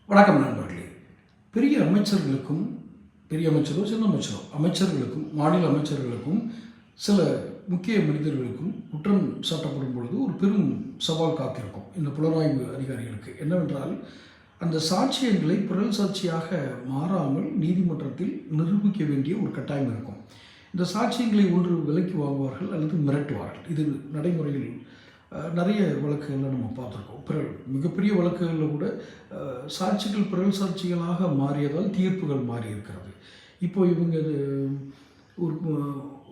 வணக்கம் நண்பர்களே. பெரிய அமைச்சர்களுக்கும், பெரிய அமைச்சரோ சின்ன அமைச்சரோ, அமைச்சர்களுக்கும் மாநில அமைச்சர்களுக்கும் சில முக்கிய மனிதர்களுக்கும் குற்றம் சாட்டப்படும் பொழுது ஒரு பெரும் சவால் காத்திருக்கும் இந்த புலனாய்வு அதிகாரிகளுக்கு. என்னவென்றால், அந்த சாட்சியங்களை புரல் சாட்சியாக மாறாமல் நீதிமன்றத்தில் நிரூபிக்க வேண்டிய ஒரு கட்டாயம் இருக்கும். இந்த சாட்சியங்களை ஒன்று விலைக்கு வாங்குவார்கள் அல்லது மிரட்டுவார்கள். இது நடைமுறையில் நிறைய வழக்குகளில் நம்ம பார்த்துருக்கோம். மிகப்பெரிய வழக்குகளில் கூட சாட்சிகள் பிறல் சாட்சிகளாக மாறியதால் தீர்ப்புகள் மாறி இருக்கிறது. இப்போ இவங்க ஒரு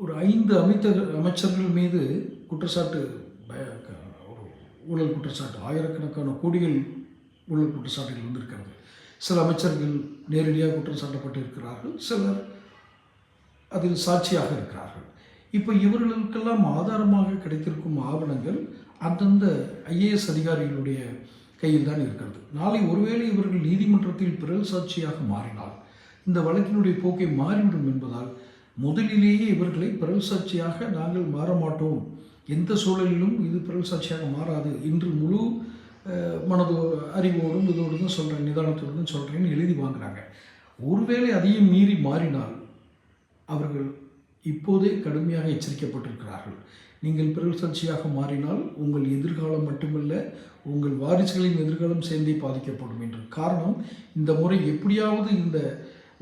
ஒரு 5 அமைச்சர்கள் மீது குற்றச்சாட்டு, ஒரு ஊழல் குற்றச்சாட்டு, ஆயிரக்கணக்கான கோடிகள் ஊழல் குற்றச்சாட்டுகள் வந்திருக்கிறது. சில அமைச்சர்கள் நேரடியாக குற்றம் சாட்டப்பட்டிருக்கிறார்கள், சிலர் அதில் சாட்சியாக இருக்கிறார்கள். இப்போ இவர்களுக்கெல்லாம் ஆதாரமாக கிடைத்திருக்கும் ஆவணங்கள் அந்தந்த ஐஏஎஸ் அதிகாரிகளுடைய கையில் தான் இருக்கிறது. நாளை ஒருவேளை இவர்கள் நீதிமன்றத்தில் பிறல் சாட்சியாக மாறினால் இந்த வழக்கினுடைய போக்கை மாறிவிடும் என்பதால் முதலிலேயே இவர்களை பிறல் சாட்சியாக நாங்கள் மாற மாட்டோம், எந்த சூழலிலும் இது பிறல் சாட்சியாக மாறாது என்று முழு மனது அறிவோடும் இதோடு தான் சொல்கிறேன், நிதானத்தோடு தான் சொல்கிறேன்னு எழுதி வாங்குகிறாங்க. ஒருவேளை அதையும் மீறி மாறினால் அவர்கள் இப்போதே கடுமையாக எச்சரிக்கப்பட்டிருக்கிறார்கள். நீங்கள் பிறல் சாட்சியாக மாறினால் உங்கள் எதிர்காலம் மட்டுமல்ல, உங்கள் வாரிசுகளின் எதிர்காலம் சேர்ந்தே பாதிக்கப்படும் என்று. காரணம், இந்த முறை எப்படியாவது இந்த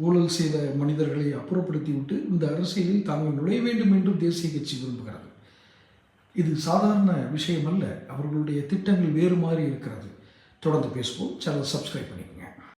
ஊழல் செய்த மனிதர்களை அப்புறப்படுத்திவிட்டு இந்த அரசியலில் தாங்கள் நுழைய வேண்டும் என்று தேசிய கட்சி விரும்புகிறது. இது சாதாரண விஷயம் அல்ல, அவர்களுடைய திட்டங்கள் வேறு மாறி இருக்கிறது. தொடர்ந்து பேசுவோம். சேனல் சப்ஸ்கிரைப் பண்ணி